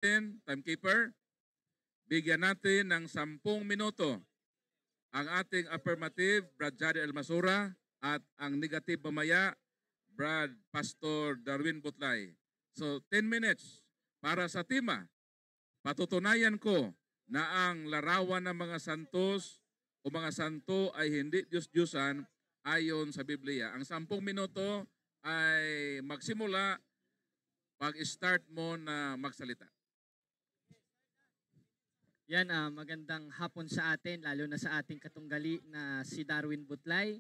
timekeeper, bigyan natin ng 10 minuto ang ating affirmative, Brad Jari Almasura, at ang negative mamaya, Brad Pastor Darwin Butlay. So 10 minutes para sa tema. Patutunayan ko na ang larawan ng mga santos o mga santo ay hindi Diyos-Diyosan ayon sa Biblia. Ang 10 minuto ay magsimula pag-start mo na magsalita. Yan, magandang hapon sa atin, lalo na sa ating katunggali na si Darwin Butlay.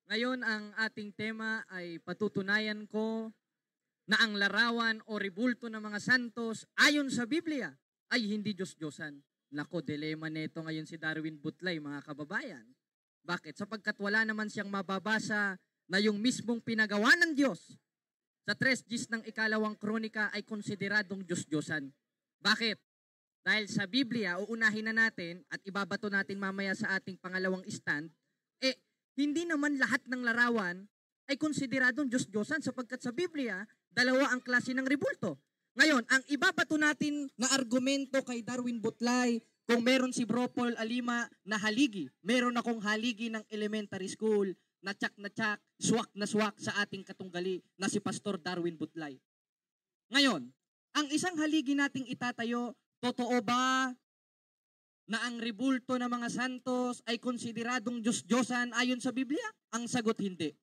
Ngayon, ang ating tema ay patutunayan ko na ang larawan o rebulto ng mga santos ayon sa Biblia ay hindi Diyos-Diyosan. Nako, dilema nito ngayon si Darwin Butlay, mga kababayan. Bakit? Sapagkat wala naman siyang mababasa na yung mismong pinagawa ng Diyos sa 3 Gs ng ikalawang kronika ay konsideradong Diyos-Diyosan. Bakit? Dahil sa Biblia, uunahin na natin at ibabato natin mamaya sa ating pangalawang stand, hindi naman lahat ng larawan ay konsideradong Diyos-Diyosan sapagkat sa Biblia, dalawa ang klase ng rebulto. Ngayon, ang ibabato natin na argumento kay Darwin Butlay, kung meron si Bro Paul Alima na haligi, meron akong haligi ng elementary school na tsak, swak na swak sa ating katunggali na si Pastor Darwin Butlay. Ngayon, ang isang haligi nating itatayo, totoo ba na ang rebulto ng mga santos ay konsideradong Diyos-Diyosan ayon sa Biblia? Ang sagot, hindi.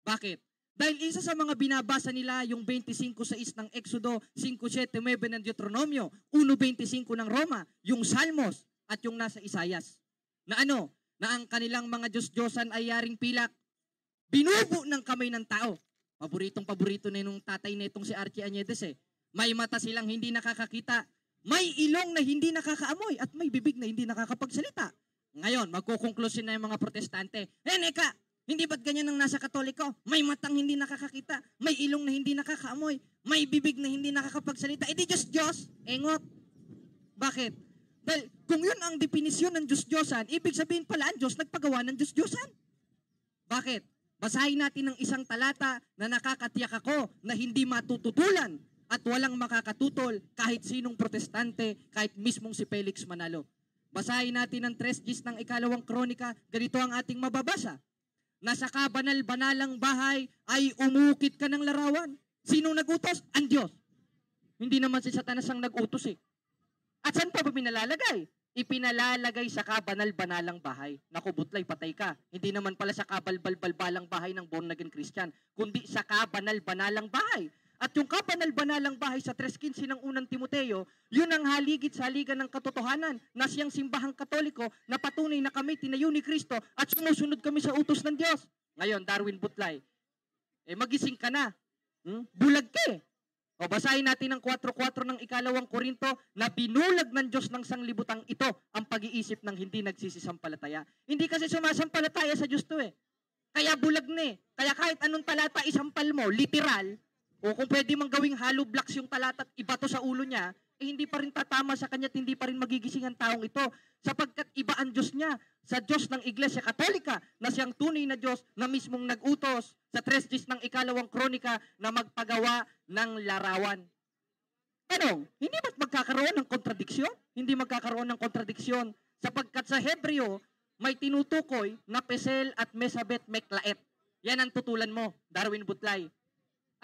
Bakit? Dahil isa sa mga binabasa nila yung 25:6 ng Exodo, 5:7-9 ng Deuteronomio, 1:25 ng Roma, yung Salmos at yung nasa Isayas. Na ano? Na ang kanilang mga Diyos-Diyosan ay yaring pilak, binubo ng kamay ng tao. Paboritong-paborito na nung tatay netong si Archie Añedes May mata silang hindi nakakakita, may ilong na hindi nakakaamoy, at may bibig na hindi nakakapagsalita. Ngayon, magkukonklusyon na yung mga protestante, Neka, hindi ba't ganyan ang nasa Katoliko? May matang hindi nakakakita, may ilong na hindi nakakaamoy, may bibig na hindi nakakapagsalita. Di Diyos-Diyos, engot. Bakit? Dahil kung yun ang definisyon ng Diyos-Diyosan, ibig sabihin pala ang Diyos nagpagawa ng Diyos-Diyosan. Bakit? Basahin natin ng isang talata na nakakatiyak ako na hindi matututulan at walang makakatutol kahit sinong protestante, kahit mismong si Felix Manalo. Basahin natin ang 3 Gs ng ikalawang kronika, ganito ang ating mababasa. Nasa kabanal-banalang bahay ay umukit ka ng larawan. Sinong nagutos? Ang Diyos. Hindi naman si Satanas ang nagutos At saan pa ba pinalalagay? Ipinalalagay sa kabanal-banalang bahay. Naku, Butlay, patay ka. Hindi naman pala sa kabalbal-balbalang bahay ng born again Christian, kundi sa kabanal-banalang bahay. At yung kabanal-banalang bahay sa 3:15 ng unang Timoteo, yun ang haligit sa haligan ng katotohanan na siyang simbahang Katoliko na patunay na kami tinayo ni Kristo at sumusunod kami sa utos ng Diyos. Ngayon, Darwin Butlay, magising ka na. Bulag ka O basahin natin ang 4:4 ng ikalawang Korinto na binulag ng Diyos ng sanglibutang ito ang pag-iisip ng hindi nagsisisampalataya. Hindi kasi sumasampalataya sa Diyos to Kaya bulag na Kaya kahit anong talata isampal mo, literal, o kung pwede mang gawing hollow blocks yung talata at ibato sa ulo niya, hindi pa rin tatama sa kanya at hindi pa rin magigising ang taong ito. Sapagkat iba ang Diyos niya sa Diyos ng Iglesia Katolika na siyang tunay na Diyos na mismong nag-utos sa 3 Gs ng ikalawang kronika na magpagawa ng larawan. Hindi ba't magkakaroon ng kontradiksyon? Hindi magkakaroon ng kontradiksyon sapagkat sa Hebreo may tinutukoy na Pesel at Mesabet Meklaet. Yan ang tutulan mo, Darwin Butlay.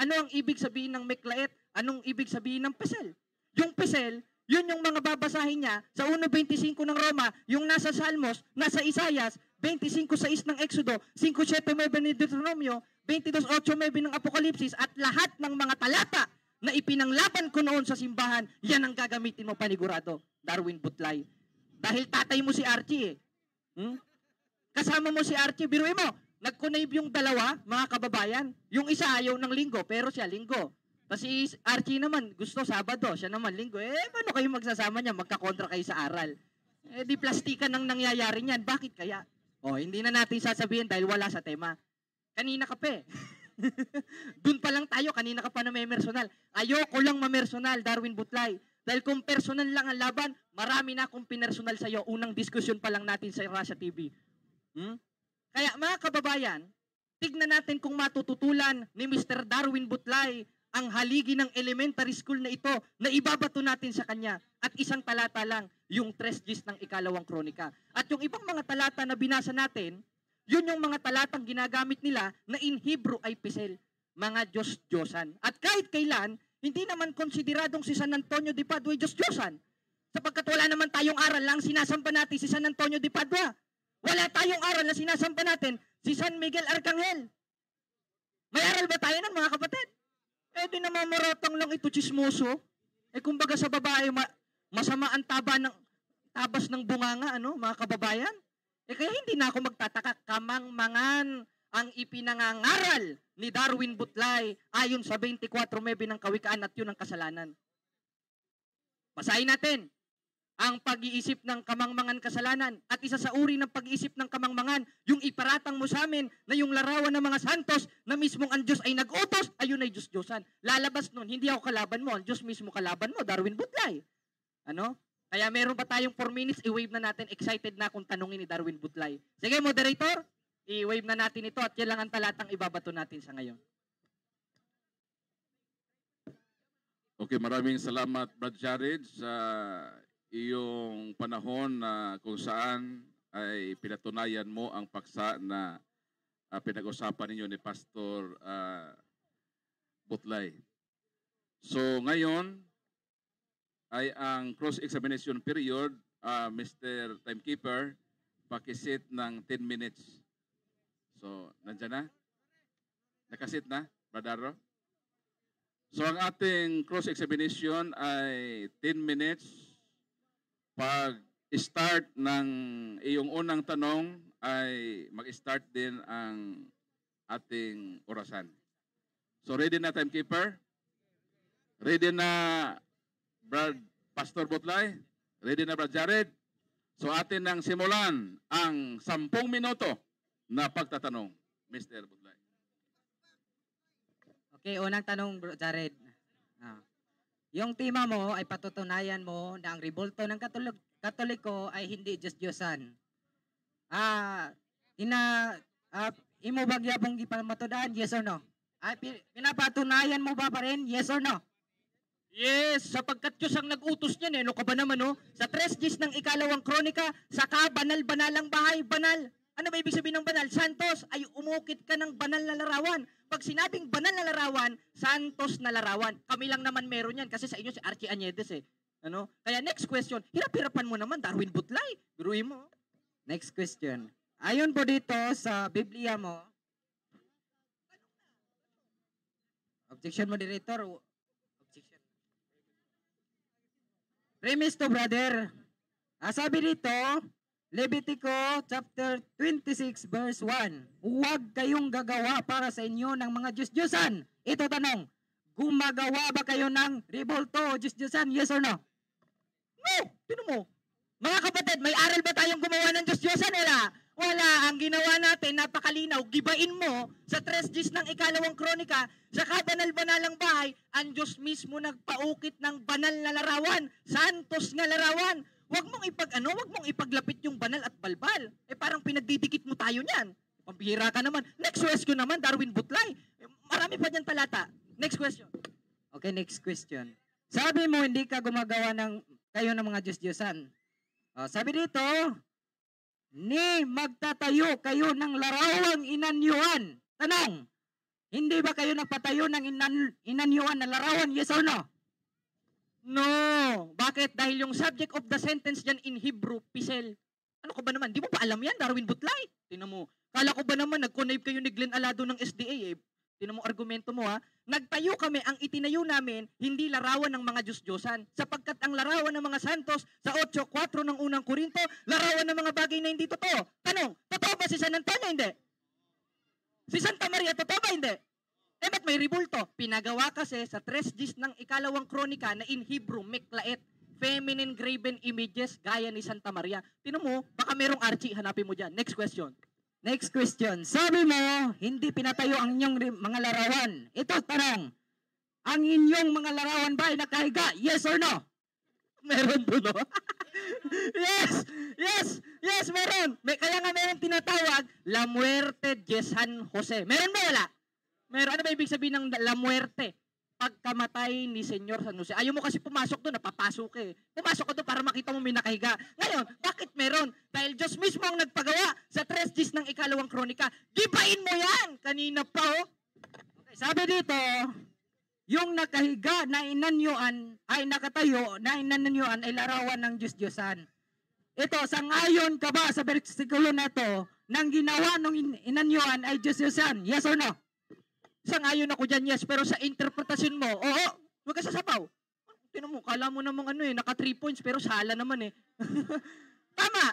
Ano ang ibig sabihin ng Meklaet? Anong ibig sabihin ng Pesel? Yung Pesel, yun yung mga babasahin niya sa 1:25 ng Roma, yung nasa Salmos, nasa Isayas, 25:6 ng Exodo, 5:7-9 ng Deuteronomio, 22:8-9 ng Apokalipsis, at lahat ng mga talata na ipinanglaban ko noon sa simbahan, yan ang gagamitin mo panigurado, Darwin Butlay. Dahil tatay mo si Archie Kasama mo si Archie, biruin mo, nag-connive yung dalawa, mga kababayan. Yung isa ayaw ng linggo, pero siya linggo. Kasi Archie naman, gusto Sabado, siya naman linggo. Paano kayo magsasama niya? Magkakontra kayo sa aral. Di plastikan ang nangyayari niyan. Bakit kaya? Hindi na natin sasabihin dahil wala sa tema. Kanina ka pa Doon pa lang tayo, kanina ka pa na may personal. Ayoko lang mamersonal, Darwin Butlay. Dahil kung personal lang ang laban, marami na akong pinersonal sa'yo. Unang diskusyon pa lang natin sa Russia TV. Kaya mga kababayan, tignan natin kung matututulan ni Mr. Darwin Butlay ang haligi ng elementary school na ito na ibabato natin sa kanya. At isang talata lang, yung 3 Gs ng ikalawang kronika. At yung ibang mga talata na binasa natin, yun yung mga talatang ginagamit nila na in Hebrew ay pisel, mga Diyos-Diyosan. At kahit kailan, hindi naman konsideradong si San Antonio de Padua ay Diyos-Diyosan. Sapagkat wala naman tayong aral lang sinasamba natin si San Antonio de Padua. Wala tayong aral na sinasamba natin si San Miguel Arcangel. May aral ba tayo nun, mga kapatid? Di namamaratang lang ito, chismoso. Kumbaga sa babae, masama ang tabas ng bunganga, mga kababayan. Kaya hindi na ako magtataka, kamangmangan ang ipinangangaral ni Darwin Butlay ayon sa 24:9 ng Kawikaan at yun ang kasalanan. Basahin natin ang pag-iisip ng kamangmangan kasalanan. At isa sa uri ng pag-iisip ng kamangmangan, yung iparatang mo sa amin na yung larawan ng mga santos na mismong ang Diyos ay nag-utos, ayun ay Diyos-Diyosan. Lalabas nun, hindi ako kalaban mo, ang Diyos mismo kalaban mo, Darwin Butlay. Kaya meron pa tayong 4 minutes, i-wave na natin, excited na akong tanungin ni Darwin Butlay. Sige, moderator, i-wave na natin ito at yan lang ang talatang ibabato natin sa ngayon. Okay, maraming salamat, Brad Jared, sa iyong panahon na kung saan ay pinatunayan mo ang paksa na pinag-usapan ninyo ni Pastor Butlay. So ngayon ay ang cross-examination period, Mr. Timekeeper, pakisit ng 10 minutes. So, nandiyan na? Nakasit na, Bradaro? So ang ating cross-examination ay 10 minutes. Pag-start ng iyong unang tanong ay mag-start din ang ating orasan. So ready na, Timekeeper? Ready na, Pastor Butlay? Ready na, Brad Jared? So atin nang simulan ang 10 minuto na pagtatanong, Mr. Butlay. Okay, unang tanong, Bro Jared. Yung tema mo ay patutunayan mo na ang rebulto ng Katoliko ay hindi Diyos-Diyosan. Imo ba gyapong gipamatudaan, yes or no? Pinapatunayan mo ba pa rin, yes or no? Yes, sapagkat Diyos ang nag-utos niyan. Ano ka ba naman, Sa 3 Gs ng ikalawang kronika, saka banal-banalang bahay, banal. Ano ba ibig sabihin ng banal? Santos, ay umukit ka ng banal na larawan. Pag sinabing banal na larawan, santos na larawan. Kami lang naman meron yan kasi sa inyo si Archie Añedes Kaya next question, hirap-hirapan mo naman, Darwin Butlay. Biruin mo. Next question. Ayon po dito sa Biblia mo, objection, moderator. Objection. Premise to, brother. Sabi dito, Levitico chapter 26 verse 1. Huwag kayong gagawa para sa inyo ng mga Diyos-Diyosan. Ito tanong, gumagawa ba kayo ng rebulto, Diyos-Diyosan? Yes or no? No! Tino mo? Mga kapatid, may aral ba tayong gumawa ng Diyos-Diyosan? Wala. Ang ginawa natin, napakalinaw. Gibain mo sa 3 Gs ng ikalawang kronika, sa kabanal-banalang bahay, ang Diyos mismo nagpaukit ng banal na larawan. Santos nga larawan. Wag mong ipaglapit yung banal at balbal. Parang pinagdidikit mo tayo niyan. Pambihira ka naman. Next question naman, Darwin Butlay. Marami pa dyan talata. Next question. Okay, next question. Sabi mo, hindi ka gumagawa kayo ng mga Diyos-Diyosan. Sabi dito, magtatayo kayo ng larawang inanyuan. Tanong, hindi ba kayo nagpatayo ng inanyuan na larawan? Yes or no? No. Bakit? Dahil yung subject of the sentence dyan in Hebrew, pisel. Ano ka ba naman? Di mo ba alam yan, Darwin Butlay? Tinan mo. Kala ko ba naman, nag-connive kayo ni Glenn Alado ng SDA Tinan mo argumento mo Nagtayo kami, ang itinayo namin, hindi larawan ng mga Diyos-Diyosan. Sapagkat ang larawan ng mga santos sa 8:4 ng unang Korinto, larawan ng mga bagay na hindi totoo. Tanong, totoo ba si San Antonio? Hindi. Si Santa Maria, totoo ba? Hindi. Ba't may rebulto? Pinagawa kasi sa 3 Gs ng ikalawang kronika na in Hebrew, meklait, feminine graven images gaya ni Santa Maria. Tinan mo, baka merong Archie, hanapin mo dyan. Next question. Next question. Sabi mo, hindi pinatayo ang inyong mga larawan. Ito, tanong, ang inyong mga larawan ba ay nakahiga? Yes or no? Meron doon, Yes, meron. Kaya nga meron tinatawag, La Muerte de San Jose. Meron ba wala? Meron. Ano ba ibig sabihin ng La Muerte? pagkamatay ni Senyor San Jose. Ayaw mo kasi pumasok doon, napapasok eh. Pumasok ka doon para makita mo may nakahiga. Ngayon, bakit meron? Dahil Diyos mismo ang nagpagawa sa 3 days ng ikalawang kronika. Gibain mo yan! Kanina pa oh. Okay, sabi dito, yung nakahiga na inanyuan ay nakatayo na inanyuan ay larawan ng Diyos-Diyosan. Ito, sangayon ka ba sa bersikulo na to nang ginawa ng inanyuan ay Diyos-Diyosan? Yes or no? Sangayon ako dyan, yes. Pero sa interpretasyon mo, oo, huwag ka sasapaw. Tinan mo, kala mo namang naka 3 points, pero sala naman eh. Tama.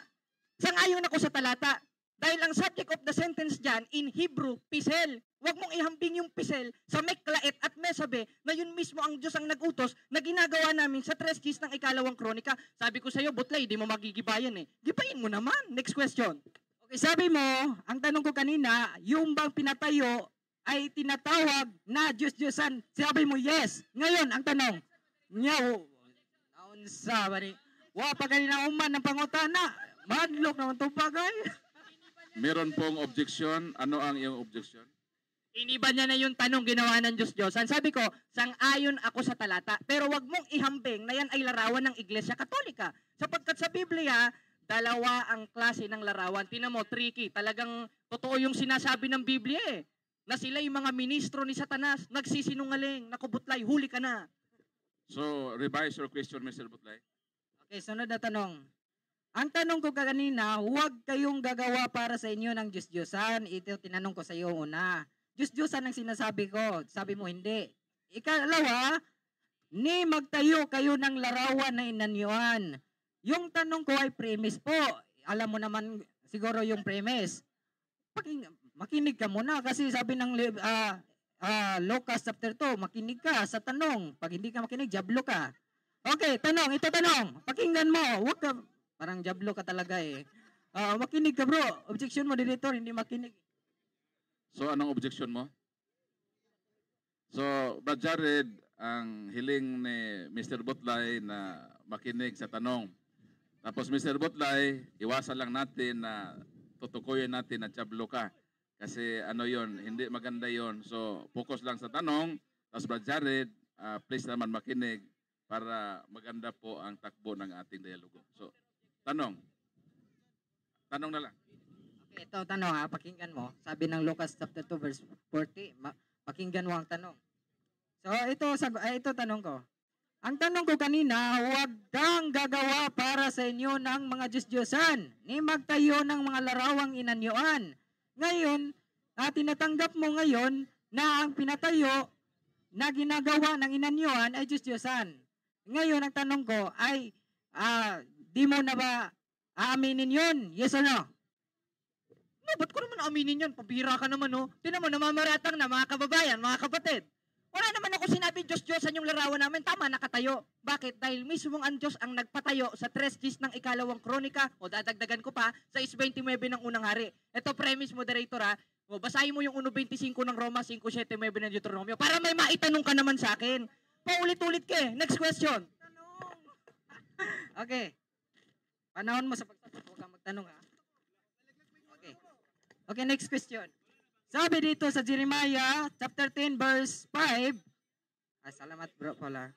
Sangayon ako sa talata. Dahil ang subject of the sentence dyan, in Hebrew, pisel. Huwag mong ihambing yung pisel sa Meklaet at Mesabe na yun mismo ang Diyos ang nag-utos na ginagawa namin sa 3 days ng ikalawang kronika. Sabi ko sa iyo, Butlay, di mo magigibayan eh. Gibayin mo naman. Next question. Okay, sabi mo, ang tanong ko kanina, yung bang pinatayo ay tinatawag na Diyos-Diyosan? Sabi mo, yes. Ngayon, ang tanong, nyaw, naunsa ba ni? Wa pa kanina uman ng pangutana. Madlok naman itong bagay. Meron pong objection. Ano ang iyong objection? Iniba niya na yung tanong ginawa ng Diyos-Diyosan. Sabi ko, sang-ayon ako sa talata. Pero wag mong ihambing na yan ay larawan ng Iglesia Katolika. Sapagkat sa Biblia, dalawa ang klase ng larawan. Tingnan mo, tricky. Talagang totoo yung sinasabi ng Biblia eh. Na sila yung mga ministro ni Satanas, nagsisinungaling, nakubutlay, huli ka na. So, revise your question, Mr. Butlay. Okay, sunod na tanong. Ang tanong ko kanina, huwag kayong gagawa para sa inyo ng Diyos-Diyosan. Ito tinanong ko sa iyo una. Diyos-Diyosan ang sinasabi ko. Sabi mo hindi. Ikalawa, ni magtayo kayo ng larawan na inanyuan. Yung tanong ko ay premise po. Alam mo naman siguro yung premise. Makinig ka muna kasi sabi ng Lucas chapter 2, makinig ka sa tanong. Pag hindi ka makinig, jablo ka. Okay, tanong. Ito tanong. Pakinggan mo. Huwag ka, parang jablo ka talaga eh. Makinig ka bro. Objection mo, editor, hindi makinig. So, anong objection mo? So, Brad Jared, ang hiling ni Mr. Butlay na makinig sa tanong. Tapos Mr. Butlay, iwasan lang natin na tutukuyin natin na jablo ka. Kasi yon, hindi maganda yon. So, focus lang sa tanong. Tapos Brad Jared, please naman makinig para maganda po ang takbo ng ating dialogo. So, tanong. Tanong na lang. Okay, ito tanong pakinggan mo. Sabi ng Lucas chapter 2 verse 40, pakinggan mo ang tanong. So, ito tanong ko. Ang tanong ko kanina, huwag kang gagawa para sa inyo ng mga Diyos-Diyosan, ni magtayo ng mga larawang inanyuan. Ngayon, tinatanggap mo ngayon na ang pinatayo na ginagawa ng inanyuan ay Diyos-Diyosan. Ngayon, ang tanong ko ay, di mo na ba aaminin yun? Yes or no? No, ba't ko naman aminin yun? Pabira ka naman, no? Tinan mo, namamaratang na mga kababayan, mga kapatid. Wala naman ako sinabi Diyos-Diyosan yung larawan namin. Tama, nakatayo. Bakit? Dahil mismong ang Diyos ang nagpatayo sa 3 days ng ikalawang kronika, o dadagdagan ko pa, sa 29 ng unang hari. Ito premise, moderator ha. O, basahin mo yung 1.25 ng Roma, 5.7 ng Deuteronomio, para may maitanong ka naman sa akin. Paulit-ulit ka eh. Next question. Okay. Panahon mo sa pagtatanong. Huwag kang magtanong ha. Okay. Okay, next question. Sabi dito sa Jeremiah chapter 10 verse 5. Salamat bro pala.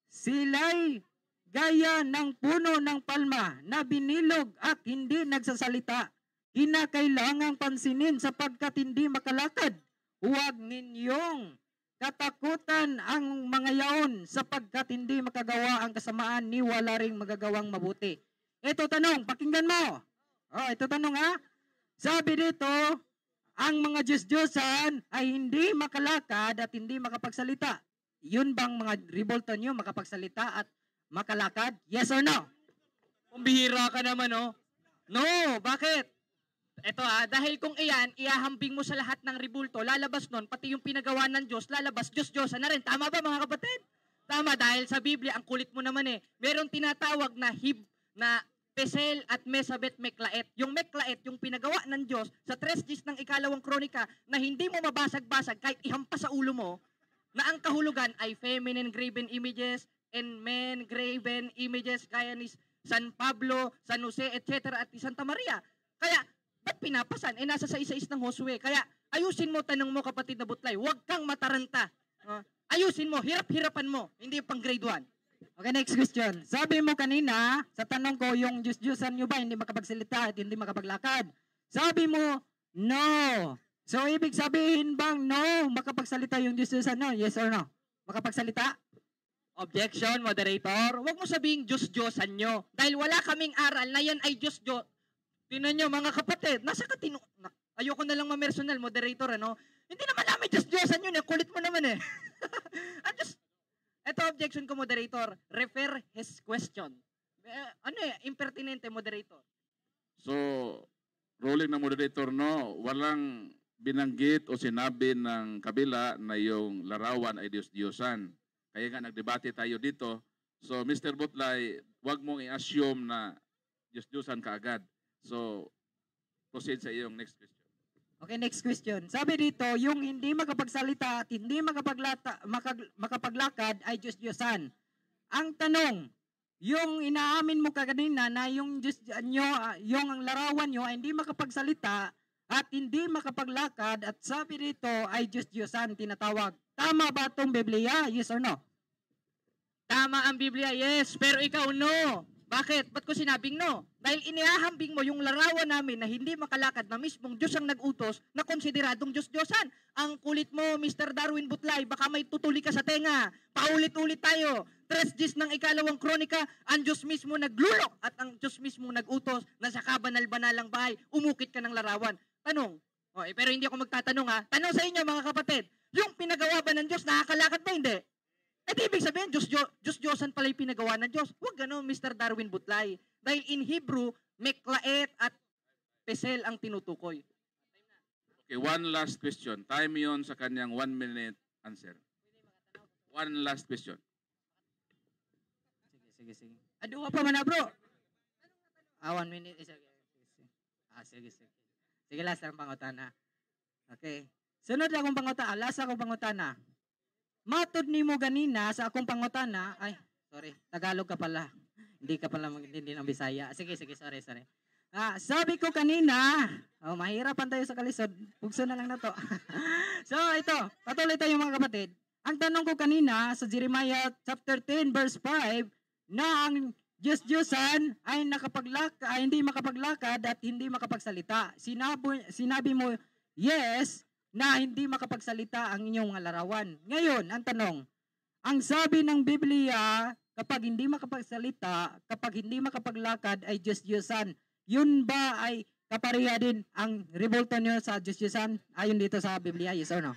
Sila'y gaya ng puno ng palma na binilog at hindi nagsasalita. Kinakailangang pansinin sapagkat hindi makalakad. Huwag ninyong katakutan ang mga yaon sapagkat hindi makagawa ang kasamaan ni wala ring magagawang mabuti. Ito tanong, pakinggan mo. Ito tanong ha. Sabi dito, ang mga Diyos-Diyosan ay hindi makalakad at hindi makapagsalita. Yun bang mga revolto nyo makapagsalita at makalakad? Yes or no? Kumbihira ka naman, no? No, bakit? Ito dahil kung iyan, iahambing mo sa lahat ng ribulto, lalabas nun, pati yung pinagawa ng Diyos, lalabas Diyos-Diyosan na rin. Tama ba mga kapatid? Tama, dahil sa Biblia, ang kulit mo naman eh. Meron tinatawag na Pesel at Mesabet Meklaet. Yung Meklaet, yung pinagawa ng Diyos sa 3 days ng ikalawang kronika na hindi mo mabasag-basag kahit ihampas sa ulo mo, na ang kahulugan ay feminine graven images and men graven images gaya ni San Pablo, San Jose, etc. at ni Santa Maria. Kaya, ba't pinapasan? Nasa sa isa-is ng Josue. Kaya, ayusin mo tanong mo kapatid na Butlay, huwag kang mataranta. Ayusin mo, hirap-hirapan mo, hindi pang grade 1. Okay, next question. Sabi mo kanina, sa tanong ko, yung Diyos-Diyosan nyo ba hindi makapagsalita at hindi makapaglakad? Sabi mo, no. So, ibig sabihin bang no, makapagsalita yung Diyos-Diyosan no? Yes or no? Makapagsalita? Objection, moderator. Huwag mo sabihing Diyos-Diyosan nyo. Dahil wala kaming aral na yan ay Diyos-Diyos. Tinan nyo, mga kapatid, nasa katino... Ayoko na lang ma-personal, moderator, ano? Hindi naman namin Diyos-Diyosan yun, eh. Kulit mo naman, eh. Ito, objection ko, moderator. Refer his question. Impertinente, moderator. So, ruling ng moderator, no, walang binanggit o sinabi ng kabila na yung larawan ay Diyos-Diyosan. Kaya nga nagdebate tayo dito. So, Mr. Butlay, wag mong i-assume na Diyos-Diyosan ka agad. So, proceed sa iyong next question. Okay, next question. Sabi dito, yung hindi makapagsalita at hindi makapaglakad ay Diyos-Diyosan. Ang tanong, yung inaamin mo kanina na yung Diyos nyo, yung ang larawan nyo ay hindi makapagsalita at hindi makapaglakad at sabi dito ay Diyos-Diyosan tinatawag. Tama ba itong Biblia? Yes or no? Tama ang Biblia, yes. Pero ikaw, no. Bakit? Ba't ko sinabing no? Dahil inihahambing mo yung larawan namin na hindi makalakad na mismong Diyos ang nag-utos na konsideradong Diyos-Diyosan. Ang kulit mo, Mr. Darwin Butlay, baka may tutuli ka sa tenga. Paulit-ulit tayo. 3 Gs ng ikalawang kronika, ang Diyos mismo naglulok at ang Diyos mismo nag-utos na sa kabanal-banalang bahay, umukit ka ng larawan. Tanong, pero hindi ako magtatanong ha. Tanong sa inyo mga kapatid, yung pinagawa ba ng Diyos, nakakalakad ba hindi? Ibig sabihin, Diyos-Diyosan pala yung pinagawa ng Diyos. Huwag gano'n, Mr. Darwin Butlay. Dahil in Hebrew, meklaet at pesel ang tinutukoy. Okay, one last question. Time yon sa kanyang 1 minute answer. One last question. Sige. Aduwa pa man na, bro. 1 minute. Sige. Sige, last ang pangutana. Okay. Sunod akong pangutana. Last akong pangutana. Matod ni mo ganina sa akong pangutana. Ay, sorry. Tagalog ka pala. Hindi ka pala magintindi ng Bisaya. Sige. Sorry. Sabi ko kanina, mahirapan tayo sa kalisod. Pugso na lang na to. So, ito. Patuloy tayo mga kapatid. Ang tanong ko kanina sa Jeremiah chapter 10 verse 5 na ang Diyos-Diyosan ay hindi makapaglakad at hindi makapagsalita. Sinabi mo, yes, na hindi makapagsalita ang inyong mga larawan. Ngayon, ang tanong, ang sabi ng Biblia, kapag hindi makapagsalita, kapag hindi makapaglakad ay Diyos-Diyosan. Yun ba ay kapareha din ang revolto nyo sa Diyos-Diyosan? Ayon dito sa Biblia, yes or no?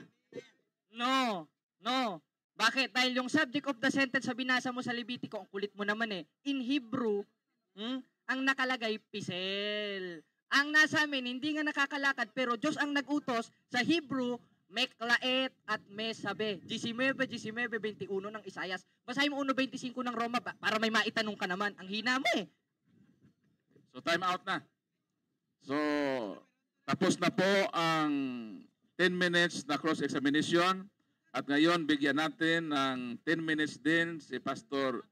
No. Bakit? Dahil yung subject of the sentence sa binasa mo sa Levitico, ang kulit mo naman eh. In Hebrew, ang nakalagay, pisel. Ang nasa amin, hindi nga nakakalakad, pero Diyos ang nag-utos sa Hebrew, meklaet at mesabe. 19:21 ng Isayas. Basahin mo 1:25 ng Roma para may maitanong ka naman. Ang hina mo eh. So time out na. So tapos na po ang 10 minutes na cross-examination at ngayon bigyan natin ng 10 minutes din si Pastor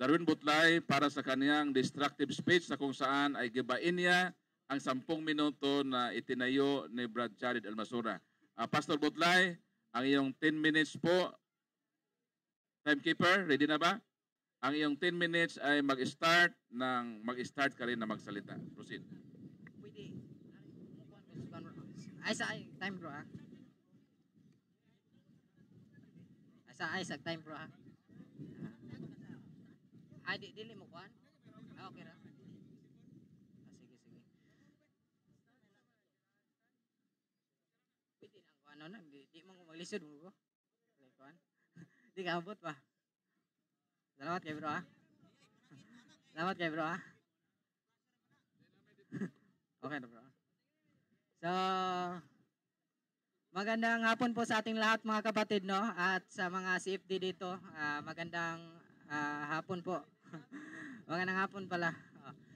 Darwin Butlay para sa kaniyang destructive speech na kung saan ay gibain niya ang 10 minuto na itinayo ni Brad Jared Almasura. Pastor Butlay, ang iyong 10 minutes po. Timekeeper, ready na ba? Ang iyong 10 minutes ay mag-start ka rin na magsalita. Proceed. Pwede. Ay, time bro ah. Ay, sa time bro ah. Ay, dili mo kuhan? Okay ra. Sige. Pwede lang kuhan na. Di mo maglisod mo bro. Kuhan. Di ka abot pa. Salamat kay bro ah. Okay na bro. So, magandang hapon po sa ating lahat mga kapatid no at sa mga CFD dito. Magandang hapon po. Magandang hapon pala.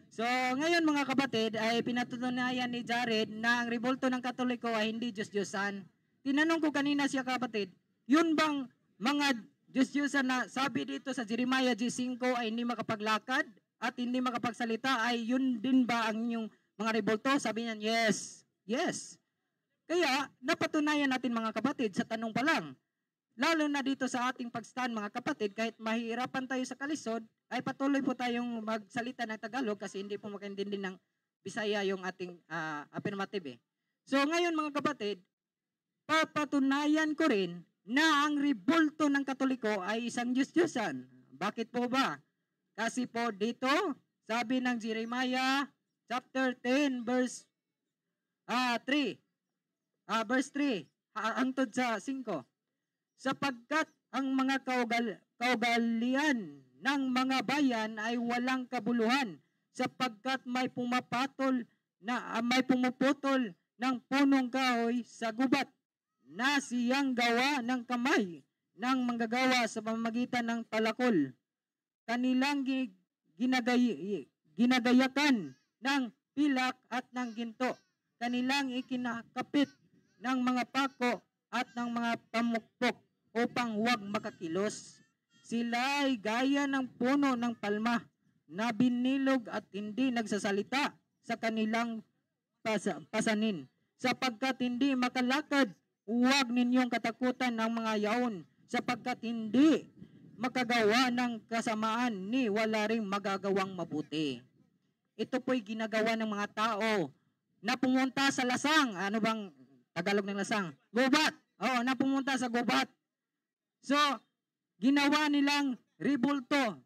So, ngayon mga kapatid ay pinatutunayan ni Jared na ang revolto ng Katoliko ay hindi Diyos-Diyosan. Tinanong ko kanina siya kapatid, yun bang mga Diyos-Diyosan na sabi dito sa Jeremiah G5 ay hindi makapaglakad at hindi makapagsalita ay yun din ba ang inyong mga revolto? Sabi niya, yes. Kaya napatunayan natin mga kapatid sa tanong pa lang. lalo na dito sa ating pag-stand mga kapatid, kahit mahirapan tayo sa kalisod, ay patuloy po tayong magsalita ng Tagalog kasi hindi po makaintindi ng Bisaya yung ating affirmative eh. So ngayon mga kapatid, papatunayan ko rin na ang rebulto ng Katoliko ay isang Diyos-Diyosan. Bakit po ba? Kasi po dito, sabi ng Jeremiah chapter 10 verse 3, verse 3 hangtod sa 5. Sapagkat ang mga kaugalian ng mga bayan ay walang kabuluhan, sapagkat may pumuputol ng punong kahoy sa gubat na siyang gawa ng kamay ng manggagawa sa pamamagitan ng palakol. Kanilang ginagayakan ng pilak at ng ginto. Kanilang ikinakapit ng mga pako at ng mga pamukpok upang huwag makakilos. Sila ay gaya ng puno ng palma na binilog at hindi nagsasalita sa kanilang pasanin. Sapagkat hindi makalakad, huwag ninyong katakutan ng mga yaon, sapagkat hindi makagawa ng kasamaan ni wala ring magagawang mabuti. Ito po'y ginagawa ng mga tao na pumunta sa lasang. Ano bang Tagalog ng lasang? Gubat. Oo, na pumunta sa gubat. So, ginawa nilang rebulto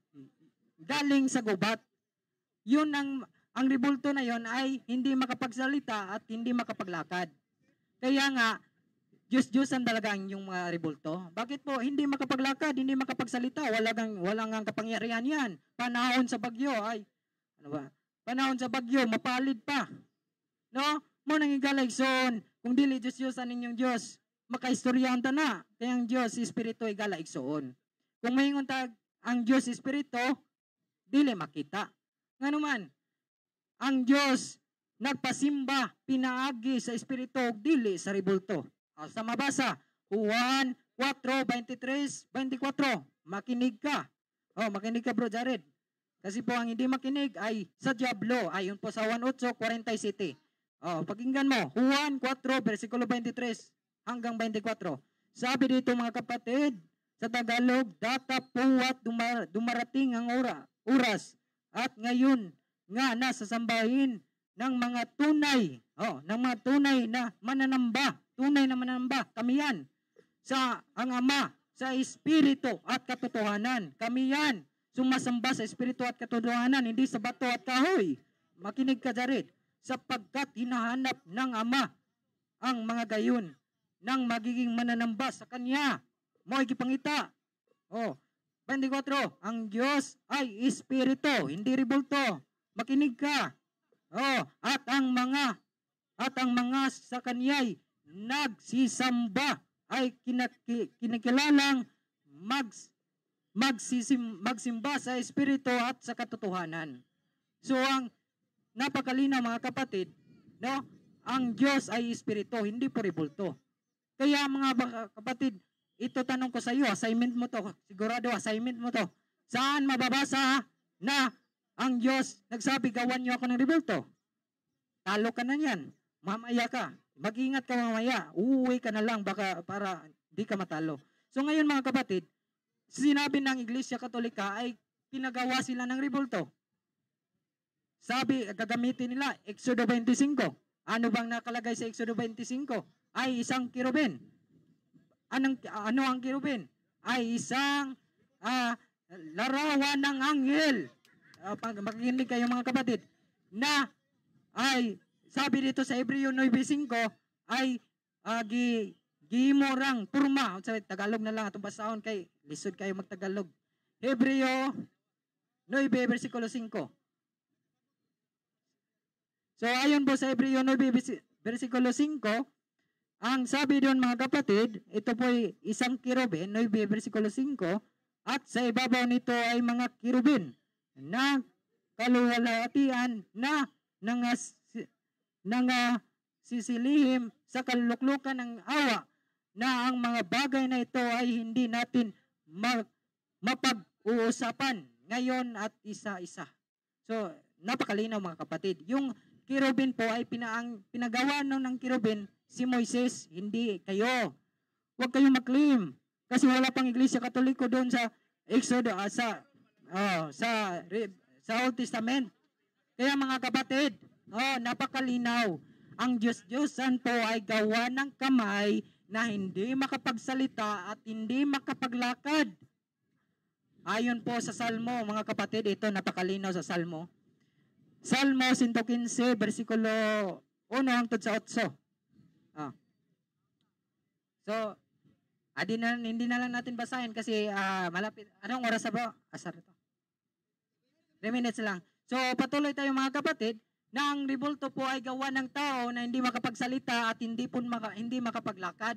galing sa gubat. Yun ang rebulto na yon ay hindi makapagsalita at hindi makapaglakad. Kaya nga, Diyos-Diyosan talaga ang yung mga rebulto. Bakit po? Hindi makapaglakad, hindi makapagsalita, walang ang kapangyarihan yan. Panahon sa bagyo ay, panahon sa bagyo, mapalid pa. No? Mo nang igalaigsoon, kung dili Diyos-Diyosan ninyong Diyos, makaistoryahan ta na. Kaya ang Diyos, Espiritu ay galaigsoon. Kung mayingon tag ang Diyos, Espiritu, dili makita. Nga naman, ang Diyos nagpasimba, pinaagi sa Espiritu, dili sa rebulto. Sa mabasa, Juan 4:23-24, makinig ka. Makinig ka bro Jared. Kasi po ang hindi makinig ay sa Diablo, ayon po sa Juan 8:47. Pakinggan mo, Juan 4, versikulo 23 hanggang 24. Sabi dito mga kapatid, sa Tagalog, datapuwat dumarating ang oras at ngayon nga nasa sambahin ng mga tunay na mananamba, kami yan, sa ang Ama, sa Espiritu at katotohanan. Kami yan, sumasamba sa Espiritu at katotohanan, hindi sa bato at kahoy. Makinig ka Jared, sapagkat hinahanap ng Ama ang mga gayon ng magiging mananamba sa Kanya. Mo ikipangita. 24, ang Diyos ay Espiritu, hindi rebulto. Makinig ka. At ang mga sa Kanya'y nagsisamba ay kinikilalang magsimba sa Espiritu at sa katotohanan. So ang napakalinaw mga kapatid, no? Ang Diyos ay Espiritu, hindi po rebulto. Kaya mga kapatid, ito tanong ko sa iyo, assignment mo to, sigurado assignment mo to. Saan mababasa na ang Diyos nagsabi, gawan niyo ako ng rebulto? Talo ka na yan. Mamaya ka. Mag-ingat ka mamaya. Uuwi ka na lang baka para di ka matalo. So ngayon mga kapatid, sinabi ng Iglesia Katolika ay pinagawa sila ng rebulto. Sabi, gagamitin nila, Exodo 25. Ano bang nakalagay sa Exodo 25? Ay isang kirubin. Ano ang kirubin? Ay isang larawan ng anghel. Makikinig kayo mga kapatid. Na ay sabi dito sa Hebreo 9:5 ay gihimorang turma. Sa Tagalog na lang atong basahon kay lisod kayo magtagalog. Hebreo 9:5. So ayon po sa Hebreo 9:5, ang sabi doon mga kapatid, ito po ay isang kirubin, 9:5, at sa ibabaw nito ay mga kirubin na kaluwalhatian na sisilihim sa kaluluklukan ng awa, na ang mga bagay na ito ay hindi natin mapag-uusapan ngayon at isa-isa. So, napakalinaw mga kapatid. Yung kirubin po ay pinagawa ng kirubin si Moises, hindi kayo. Huwag kayong mag-claim. Kasi wala pang Iglesia Katoliko doon sa Exodus, sa Old Testament. Kaya mga kapatid, napakalinaw. Ang Diyos-Diyosan po ay gawa ng kamay na hindi makapagsalita at hindi makapaglakad. Ayon po sa Salmo, mga kapatid, ito napakalinaw sa Salmo. Salmo 115, versikulo 1 hangtod sa 8. So, hindi na lang natin basahin kasi malapit. Anong oras na bro? Asar ito. 3 minutes lang. So, patuloy tayo mga kapatid na ang rebulto po ay gawa ng tao na hindi makapagsalita at hindi makapaglakad.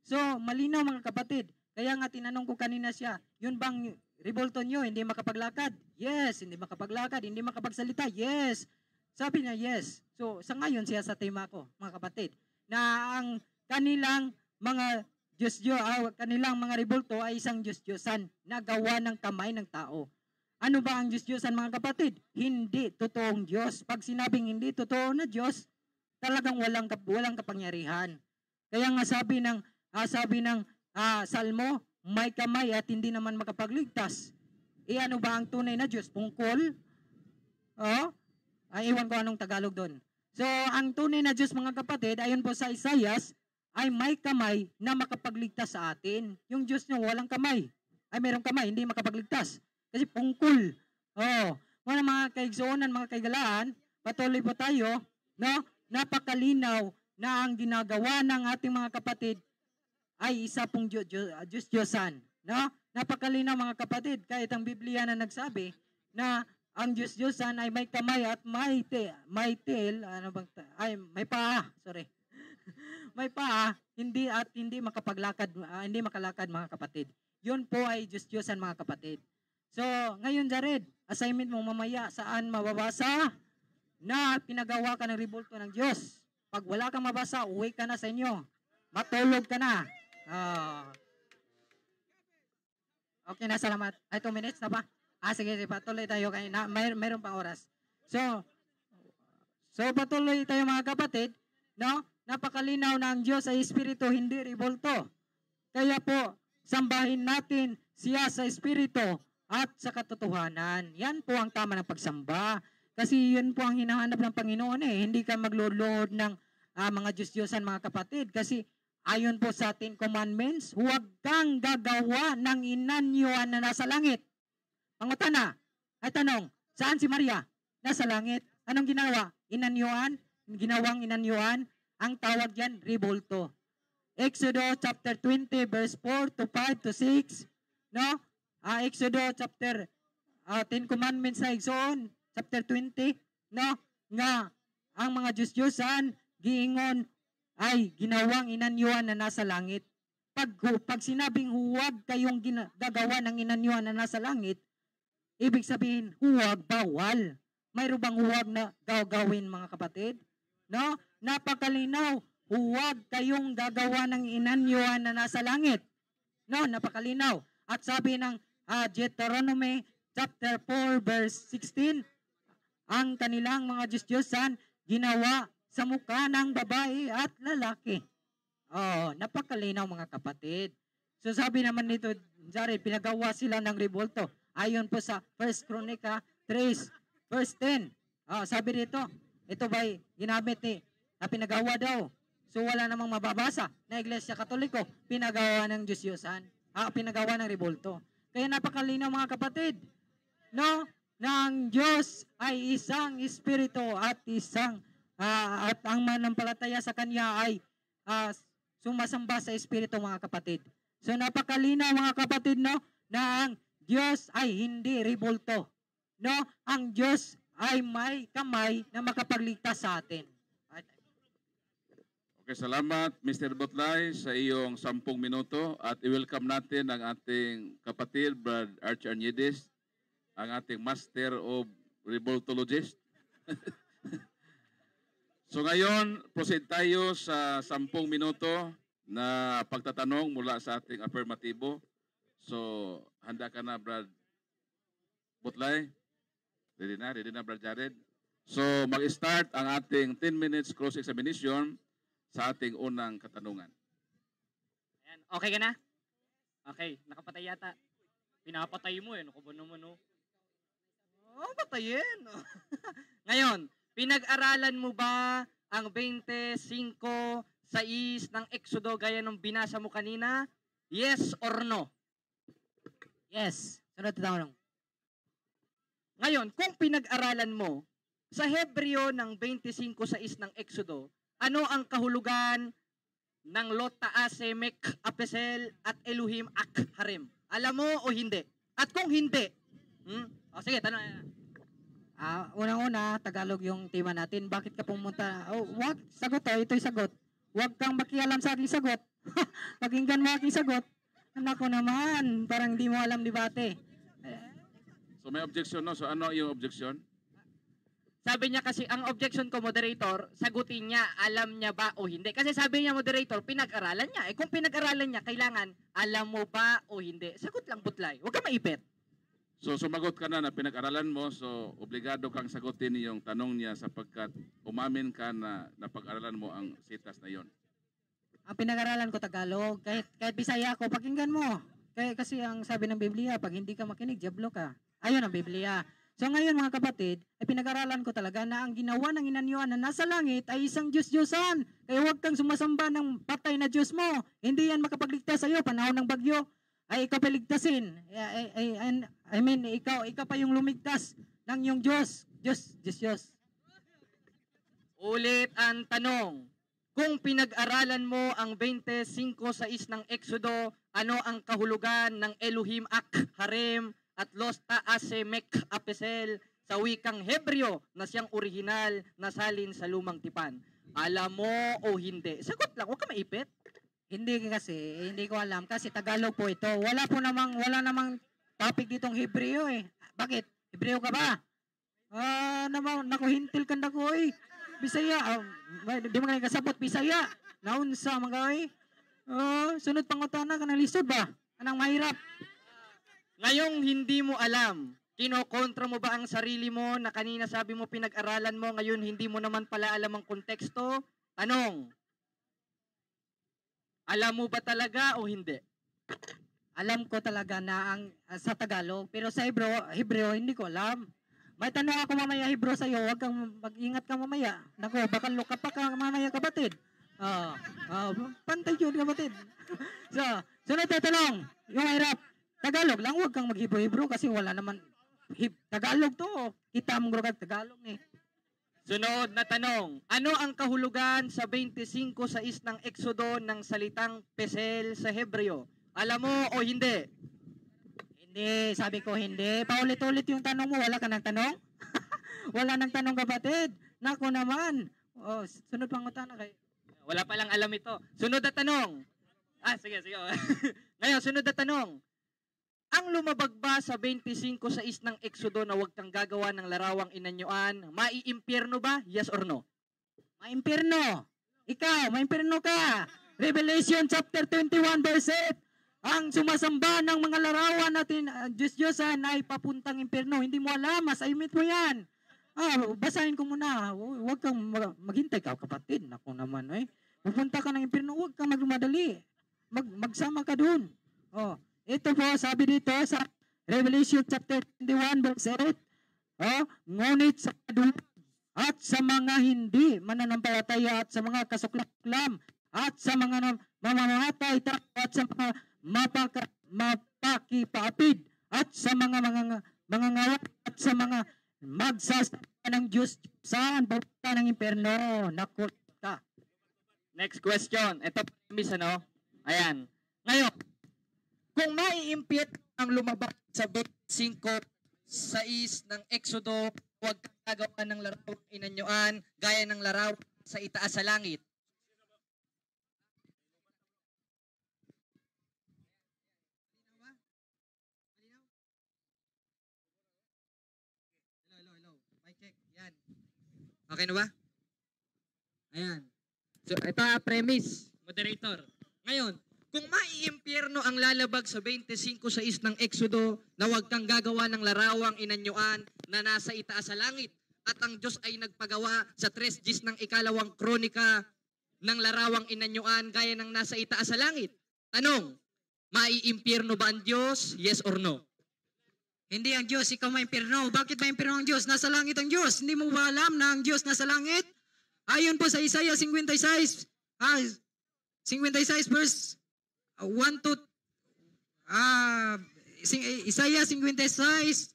So, malinaw mga kapatid. Kaya nga tinanong ko kanina siya, yun bang rebulto nyo, hindi makapaglakad? Yes, hindi makapaglakad, hindi makapagsalita. Yes. Sabi niya, yes. So, sa ngayon siya sa tema ko, mga kapatid, na ang kanilang mga kanilang mga rebulto ay isang Diyos-Diyosan na gawa ng kamay ng tao. Ano ba ang Diyos-Diyosan mga kapatid? Hindi totoong Diyos. Pag sinabing hindi totoo na Diyos, talagang walang kapangyarihan. Kaya nga sabi ng Salmo, may kamay at hindi naman makapagligtas. Ano ba ang tunay na Diyos? Pungkol? Iwan ko anong Tagalog doon. So, ang tunay na Diyos mga kapatid, ayon po sa Isaias, ay may kamay na makapagligtas sa atin. Yung Diyos nyo walang kamay. Ay mayroong kamay, hindi makapagligtas. Kasi pungkol. Mga kaigsuonan, mga kaigalaan, patuloy po tayo, no? Napakalinaw na ang ginagawa ng ating mga kapatid ay isa pong Diyos-Diyosan. No? Napakalinaw mga kapatid, kahit ang Biblia na nagsabi na ang Diyos-Diyosan ay may kamay at may paa, sorry. May paa, hindi makapaglakad, hindi makalakad mga kapatid. Yun po ay Diyos-Diyosan mga kapatid. So, ngayon Jared, assignment mo mamaya saan mababasa na pinagawa ka ng rebulto ng Diyos. Pag wala kang mabasa, uwi ka na sa inyo. Matulog ka na. Okay na, salamat. 2 minutes na ba? Sige, patuloy tayo. Mayroon pang oras. So patuloy tayo mga kapatid. No? Napakalinaw na ang Diyos ay Espiritu, hindi rebulto. Kaya po, sambahin natin siya sa Espiritu at sa katotohanan. Yan po ang tama ng pagsamba. Kasi yun po ang hinahanap ng Panginoon Hindi ka magluluhod ng mga Diyos-Diyosan mga kapatid. Kasi ayon po sa 10 commandments, huwag kang gagawa ng inanyuan na nasa langit. Pangutana, ay tanong, saan si Maria? Nasa langit. Anong ginawa? Inanyuan? Ginawang inanyuan? Ang tawag yan, rebulto. Exodus chapter 20 verse 4 to 5 to 6. No? Exodus chapter 10 commandments na igsoon, chapter 20. No? Nga, ang mga Diyos-Diyosan, giingon, ay ginawang inanyuan na nasa langit. Pag sinabing huwag kayong gagawa ng inanyuan na nasa langit, ibig sabihin, huwag, bawal. Mayroon bang huwag na gagawin mga kapatid? No? Napakalinaw, huwag kayong gagawa ng inanyuan na nasa langit. No? Napakalinaw. At sabi ng Deuteronomy chapter 4 verse 16, ang kanilang mga Diyos-Diyosan ginawa sa mukha ng babae at lalaki. Napakalinaw mga kapatid. So sabi naman nito, Jared, pinagawa sila ng rebulto. Ayon po sa 1 Chronica 3 verse 10. Sabi dito, ito ba'y ginamit na pinagawa daw. So wala namang mababasa na Iglesia Katoliko, pinagawa ng Diyos-Diyosan. Pinagawa ng rebulto. Kaya napakalinaw mga kapatid. No? Na ang Diyos ay isang Espiritu at at ang manampalataya sa Kanya ay sumasamba sa Espiritu mga kapatid. So napakalinaw mga kapatid, no? Na ang Diyos ay hindi rebulto. No? Ang Diyos ay may kamay na makapagligtas sa atin. Okay, salamat Mr. Butlay sa iyong 10 minuto at i-welcome natin ang ating kapatid, Brad Archie Arniedes, ang ating Master of Rebultologist. So ngayon, proceed tayo sa 10 minuto na pagtatanong mula sa ating affirmatibo. So, handa ka na, Brad Butlay? Ready na, Brad Jared? So, mag-start ang ating 10 minutes cross-examination sa ating unang katanungan. Okay ka na? Okay, nakapatay yata. Pinapatay mo eh. Naku ba naman oh. Oh, patayin. Ngayon, pinag-aralan mo ba ang 25:6 ng Exodo gaya ng binasa mo kanina? Yes or no? Yes. Sunod na tanong. Ngayon, kung pinag-aralan mo sa Hebreo ng 25:6 ng Exodo, ano ang kahulugan ng Lot Taase, Mek, Apesel at Elohim Ak Harem? Alam mo o hindi? At kung hindi, o sige, tanong na. Unang-una, Tagalog yung tema natin. Bakit ka pumunta? Oh, wag, sagot to. Ito'y sagot. Huwag kang makialam sa aking sagot. Pakinggan mo aking sagot. Anak ko naman, parang di mo alam debate. So may objection, no? So ano yung objection? Sabi niya kasi, ang objection ko, moderator, sagutin niya, alam niya ba o hindi. Kasi sabi niya, moderator, pinag-aralan niya. Eh kung pinag-aralan niya, kailangan, alam mo ba o hindi. Sagot lang, Butlay. Huwag ka maipit. So sumagot ka na pinag-aralan mo, so obligado kang sagutin yung tanong niya sapagkat umamin ka na napag-aralan mo ang sitas na yon. Ang pinag-aralan ko Tagalog, kahit Bisaya ako, pakinggan mo. Kasi ang sabi ng Biblia, pag hindi ka makinig, diablo ka. Ayun ang Biblia. So ngayon mga kapatid, ay pinag-aralan ko talaga na ang ginawa ng inanyuan na nasa langit ay isang Diyos-Diyosan. Kaya huwag kang sumasamba ng patay na Diyos mo. Hindi yan makapagligtas sa iyo, panahon ng bagyo. Ay ikaw paligtasin. I mean, ikaw pa yung lumigtas ng yung Diyos. Diyos. Ulit ang tanong. Kung pinag-aralan mo ang 25:6 ng Exodo, ano ang kahulugan ng Elohim Ak Harem at Los Taase Mek Apesel sa wikang Hebreo na siyang orihinal na salin sa lumang tipan? Alam mo o hindi? Sagot lang, huwag ka maipit. Hindi kasi, hindi ko alam kasi Tagalog po ito. Wala namang topic ditong Hebreo eh. Bakit? Hebreo ka ba? Nakuhintil ka na ko eh. Bisaya, di mo nga kasabot Bisaya. Naunsa mga eh. Sunod pangutana ka ng lisod ba? Anang mahirap? Ngayong hindi mo alam, kinokontra mo ba ang sarili mo na kanina sabi mo pinag-aralan mo, ngayon hindi mo naman pala alam ang konteksto? Tanong, alam mo ba talaga o hindi? Alam ko talaga na ang sa Tagalog, pero sa Hebreo hindi ko alam. May tanong ako mamaya Hebreo sa iyo, huwag kang mag-ingat ka mamaya. Nako, baka luka pa ka mamaya kapatid. Pantay yun kapatid. So, sunod na tanong, yung hirap. Tagalog lang, huwag kang mag-Hebrew kasi wala naman Tagalog to. Kita mong grogag Tagalog eh. Sunod na tanong, ano ang kahulugan sa 25:6 ng Exodo ng salitang pesel sa Hebreo? Alam mo o hindi? Hindi, sabi ko hindi. Paulit-ulit yung tanong mo, wala ka ng tanong? Wala nang tanong kapatid. Nako naman. Sunod pang utana kayo. Wala palang alam ito. Sunod na tanong. Sige. Ngayon, sunod na tanong. Ang lumabag ba sa 25:6 ng Exodo na huwag kang gagawa ng larawang inanyuan, maiimpyerno ba? Yes or no? Maimpyerno. Ikaw, maimpyerno ka. Revelation chapter 21 verse 8. Ang sumasamba ng mga larawan natin, Diyos-Diyosan ay papuntang impyerno. Hindi mo alam, assignment mo yan. Basahin ko muna. Huwag kang maghintay ka, kapatid. Naku naman, eh. Pupunta ka ng impyerno, huwag kang magmadali. Magsama ka dun. Ito po, sabi dito sa Revelation chapter 21 verse 8. Ngunit sa kadulog at sa mga hindi mananampalataya at sa mga kasuklam at sa mga mamamatay at sa mga mapakipaapid at sa mga ngawat at sa mga magsasama ng Diyos saan papunta ng impyerno. Naku ka. Next question. Ito miss Ayan. Ngayon, kung maiimpit ang lumabas sa 25:6 ng Exodo, huwag kang gagawa ng larawang inanyuan gaya ng laraw sa itaas sa langit. Hello. Mic check. Yan. Okay na ba? Ayan. So, ito premise, moderator. Ngayon, kung maiimpyerno ang lalabag sa 25:6 ng Exodo na huwag kang gagawa ng larawang inanyuan na nasa itaas sa langit at ang Diyos ay nagpagawa sa 3 ng 2 kronika ng larawang inanyuan gaya ng nasa itaas sa langit. Tanong, Maiimpyerno ba ang Diyos? Yes or no? Hindi ang Diyos, ikaw maimpyerno. Bakit maimpyerno ang Diyos? Nasa langit ang Diyos. Hindi mo ba alam na ang Diyos nasa langit? Ayon po sa Isaiah 56, 56 verse 1 to Isaiah 56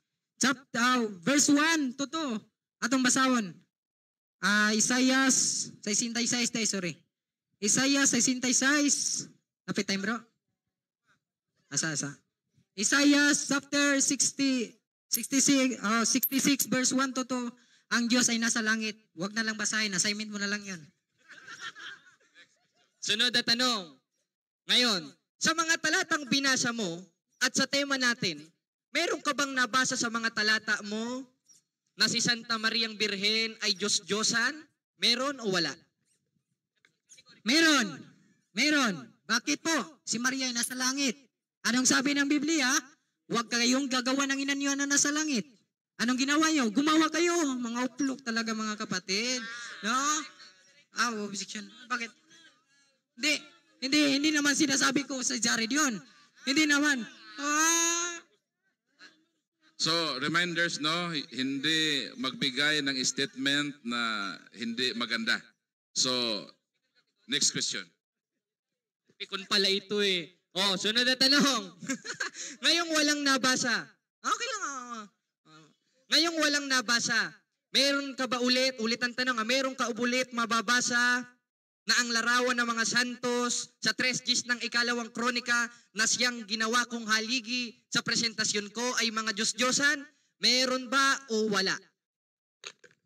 verse 1 to 2. Atong basahon. Isaiah 66 tayo, sorry. Isaiah 66. Napit time bro? Asa. Isaiah chapter 66 verse 1 to 2. Ang Diyos ay nasa langit. Huwag na lang basahin. Assignment mo na lang yun. Sunod na tanong. Ngayon, sa mga talatang binasa mo at sa tema natin, meron ka bang nabasa sa mga talata mo na si Santa Mariang Birhen ay Diyos-Diyosan? Meron o wala? Meron. Bakit po? Si Maria ay nasa langit. Anong sabi ng Biblia? Huwag kayong gagawa ng ina niyo na nasa langit. Anong ginawa niyo? Gumawa kayo. Mga uplok talaga mga kapatid. No? Objection. Bakit? Hindi naman sinasabi ko sa Jared yun. Hindi naman. So, reminders, no? Hindi magbigay ng statement na hindi maganda. So, next question. Pikon pala ito eh. Sunod na tanong. Ngayong walang nabasa. Okay lang. Ngayong walang nabasa. Meron ka ba ulit ang tanong, meron ka ulit mababasa na ang larawan ng mga santos sa 3 Gs ng ikalawang kronika na siyang ginawa kong haligi sa presentasyon ko ay mga Diyos-Diyosan? Meron ba o wala?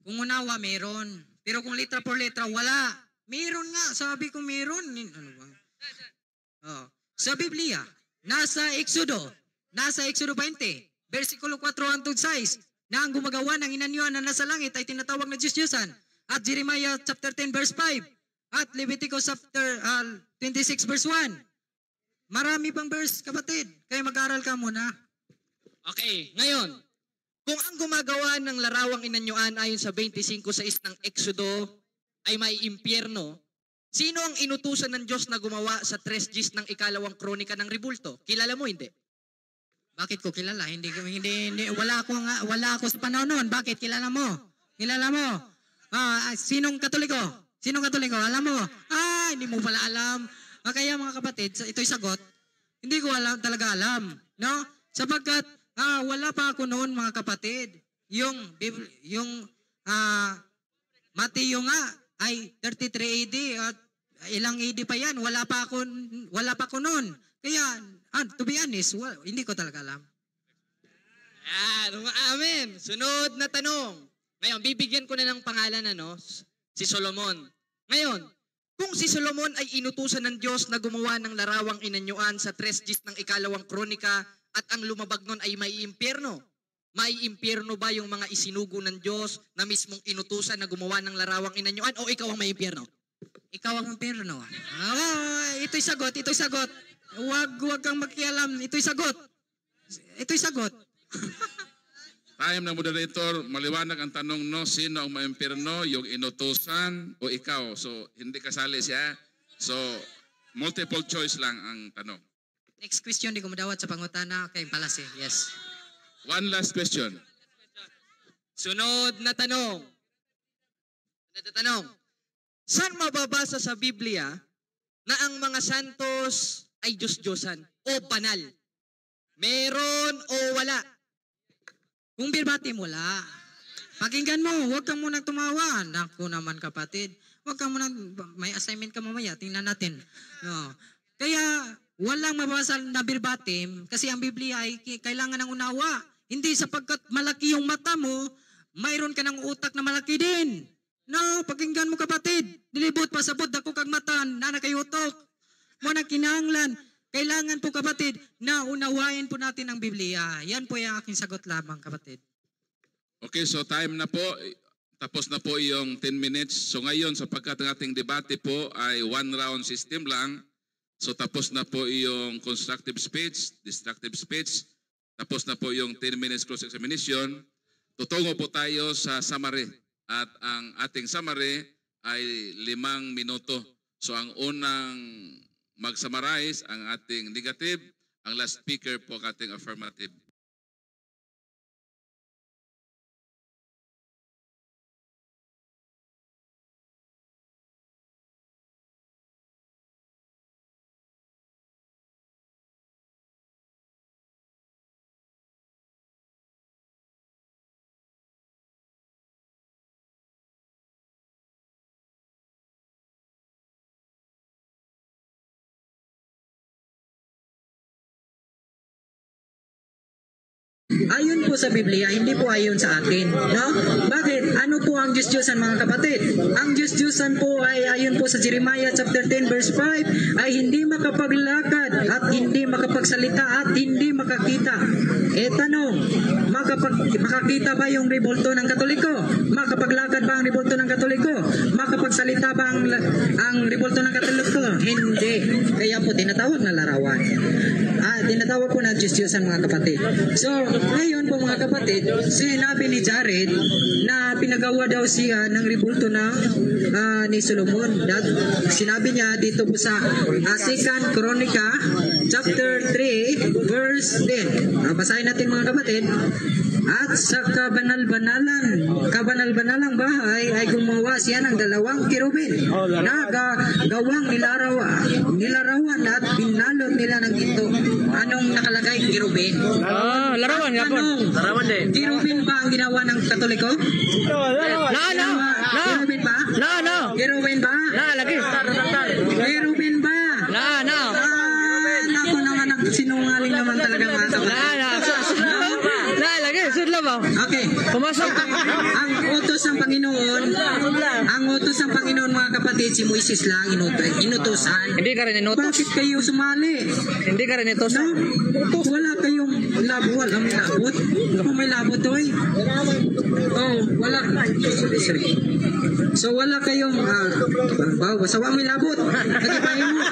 Kung unawa, meron. Pero kung letra por letra, wala. Meron nga. Sabi ko meron. Ano ba? Sa Biblia, nasa Exodo 20, versikulo 4 hangtod 6, na ang gumagawa ng inanyuan na nasa langit ay tinatawag na Diyos-Diyosan. At Jeremiah chapter 10 verse 5. At Leviticus chapter 26 verse 1. Marami pang verse, kapatid. Kaya mag-aral ka muna. Okay, ngayon, kung ang gumagawa ng larawang inanyuan ayon sa 25:6 ng Exodo ay may impyerno, sino ang inutusan ng Diyos na gumawa sa 3 Gs ng ikalawang kronika ng Ribulto? Kilala mo, hindi? Bakit ko kilala? Hindi wala ako sa panahon noon. Bakit kilala mo? Sinong Katoliko? Alam mo? Hindi mo pala alam. Kaya mga kapatid, ito'y sagot. Hindi ko talaga alam, no? Sapagkat wala pa ako noon mga kapatid. Yung Mateo nga ay 33 AD at ilang AD pa yan. Wala pa ako noon. Kaya to be honest, hindi ko talaga alam. Amen. Sunod na tanong. Ngayon, bibigyan ko na ng pangalan si Solomon. Ngayon, kung si Solomon ay inutusan ng Diyos na gumawa ng larawang inanyuan sa 3 Gs ng ikalawang kronika at ang lumabag nun ay maiimpyerno, maiimpyerno ba yung mga isinugo ng Diyos na mismong inutusan na gumawa ng larawang inanyuan o ikaw ang maiimpyerno? Ikaw ang impyerno. Ito'y sagot. Huwag kang makialam. Ito'y sagot. Time ng moderator, maliwanag ang tanong, no? Sino ang maimpyerno? Yung inutusan o ikaw? So, hindi kasali siya. So, multiple choice lang ang tanong. Next question, di ko madawat sa pangutana kay Palase. Yes. One last question. Sunod na tanong. Saan mababasa sa Biblia na ang mga santos ay Diyos-Diyosan o banal? Meron o wala? Kung birbati mo la, pakinggan mo, huwag kang munang tumawa. Naku naman kapatid, huwag kang munang, may assignment ka mamaya, tingnan natin. No. Kaya walang mababasa na birbatim kasi ang Biblia ay kailangan ng unawa. Hindi sapagkat malaki yung mata mo, mayroon ka ng utak na malaki din. No, pakinggan mo kapatid, dilibot pasabot ako kag mata, na nakayutok. Mo na kinahanglan. Kailangan po kapatid na unawain po natin ang Biblia. Yan po yung aking sagot lamang kapatid. Okay, so time na po. Tapos na po yung 10 minutes. So ngayon, sapagkat ang ating debate po ay one round system lang. So tapos na po yung constructive speech, destructive speech. Tapos na po yung 10 minutes cross-examination. Tutungo po tayo sa summary. At ang ating summary ay 5 minuto. So ang unang mag-summarize ang ating negative Ang last speaker po kating affirmative. Ayon po sa Biblia, hindi po ayon sa akin. No? Bakit? Ano po ang Diyos-Diyosan mga kapatid? Ang Diyos-Diyosan po ay ayon po sa Jeremiah chapter 10 verse 5 ay hindi makapaglakad at hindi makapagsalita at hindi makakita. Tanong, makakita ba yung rebulto ng Katoliko? Makapaglakad ba ang rebulto ng Katoliko? Makapagsalita ba ang rebulto ng Katoliko? Hindi. Kaya po tinatawag na larawan. Tinatawag po na Diyos-Diyosan mga kapatid. So, ngayon po mga kapatid, sinabi ni Jared na pinagawa daw siya ng rebulto ni Solomon. Sinabi niya dito po sa 2 Chronica chapter 3 verse 10. Basahin natin mga kapatid. At sa kabanal-banalang bahay ay gumawa siya ng 2 kirubin na gawang nilarawan at binalot nila ng ginto. Anong nakalagay kirubin? Larawan nga po. Larawan din. Kirubin ba ang ginawa ng Katoliko? Kirubin ba? Kirubin ba? Lagi. Kirubin ba? Naku naman, sinungaling naman talaga mga kapatid. Okay. Pumasok. Ang utos ng Panginoon mga kapatid, si Moises lang inutusan. Hindi ka rin inutos. Bakit kayo sumali? Hindi ka rin inutos. No? Wala kayong labot. May labot. May labot to eh. Wala. Sorry. So wala kayong basta wag may labot. Ipahin mo.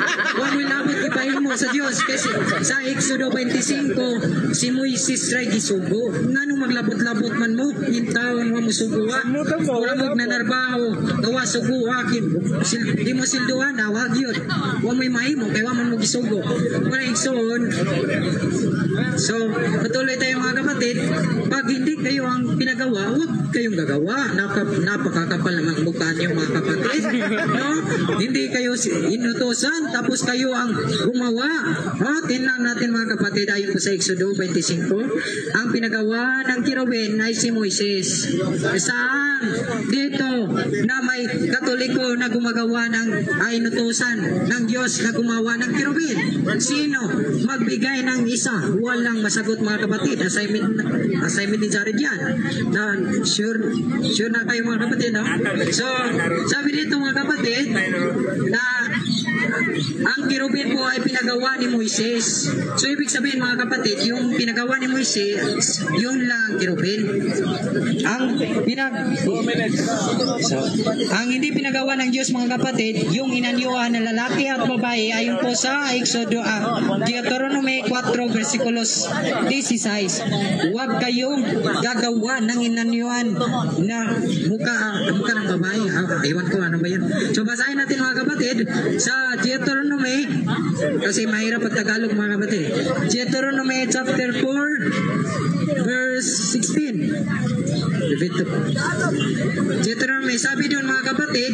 Wag may labot, ipahin mo sa Diyos. Kasi sa Exodo 25, si Moises ray gisugo. Nganong maglabot-labot man mo, yung taon mo musuguwa. Wala mo nanarbaho, gawa suguwakin. Di mo silduhan, wag yun. Wag may mahimo, kaya man mo gisugo. Wala igsoon. So, patuloy tayo mga kapatid. Pag hindi kayo ang pinagawa, huwag kayong gagawa. Napakakapal naman mukha niyo mga kapatid. No? Hindi kayo inutosan, tapos kayo ang gumawa. Tingnan natin mga kapatid, ayon po sa Exodo 25, ang pinagawa ng kirubin ay si Moises. Saan? Dito na may Katoliko na gumagawa ng inutosan ng Diyos na gumawa ng kirubin. Sino? Magbigay ng isa. Walang masagot mga kapatid. Assignment ni Jared yan. Sure na kayo mga kapatid. No? So, sabi dito mga kapatid na ang kirubin po ay pinagawa ni Moises. So, ibig sabihin mga kapatid, yung pinagawa ni Moises, yun lang ang kirubin. Ang hindi pinagawa ng Diyos mga kapatid, yung inanyuan ng lalaki at babae, ayon po sa Exodo, Deuteronomy 4 versikulos 16. Huwag kayong gagawa ng inanyuan na mukha ng babae. Ewan ko, ano ba yun? So, basahin natin mga kapatid sa Deuteronomy, kasi mahirap pag Tagalog mga kapatid. Deuteronomy chapter 4 verse 16. Deuteronomy, sabi doon mga kapatid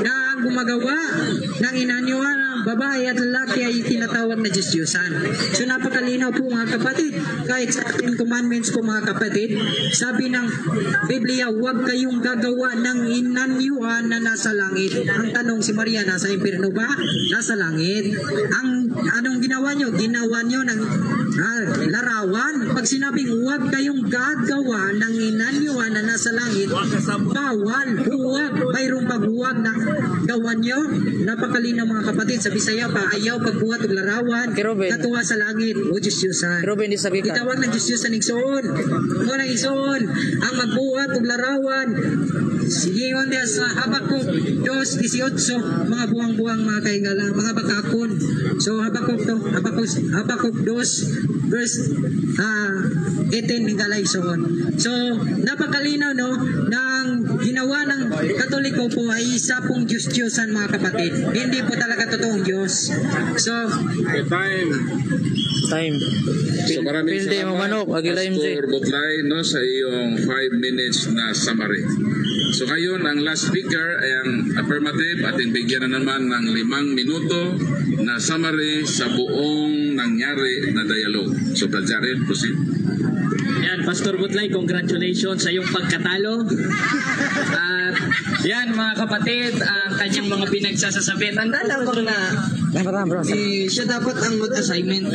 na ang gumagawa ng inanyuan ng babae at lalaki ay tinatawag na Diyos-Diyosan. So napakalinaw po mga kapatid. Kahit sa 10 commandments po mga kapatid, sabi ng Biblia, huwag kayong gagawa ng inanyuan na nasa langit. Ang tanong, si Maria nasa impyerno ba? Nasa langit. Anong ginawa nyo? Ginawa nyo ng larawan. Pag sinabing huwag kayong gagawa ng inanyuan na nasa langit, bawal, huwag, mayroong paghuwag na gawan nyo. Napakalinaw mga kapatid, sa Bisaya pa, ayaw pagbuhat ng larawan, katuwa sa langit, o Diyos-Diyosan. Itawag ng Diyos-Diyosan igsoon. O na igsoon, ang magbuhat ng larawan. Sige yun dia sa Habakuk 2:18, mga buwang-buwang mga kaingala, mga bakakon. So Habakuk 2 verse 18 hingga igsoon. So napakalinaw no, ng ginawa ng Katoliko tinutuloy ko po ay isa pong Diyos-Diyosan mga kapatid. Hindi po talaga totoong Diyos. So, Time. So maraming Pilde mo manok, Agila MJ. Pastor Butlay, no, sa iyong 5 minutes na summary. So ngayon, ang last speaker ay ang affirmative at bigyan na naman ng 5 minuto na summary sa buong nangyari na dialogue. So Brad Jared, proceed. Yan, Pastor Butlay, congratulations sa iyong pagkatalo. At yan, mga kapatid, ang kanyang mga pinagsasasabi. Tanda lang ko na siya dapat ang mag-assignment,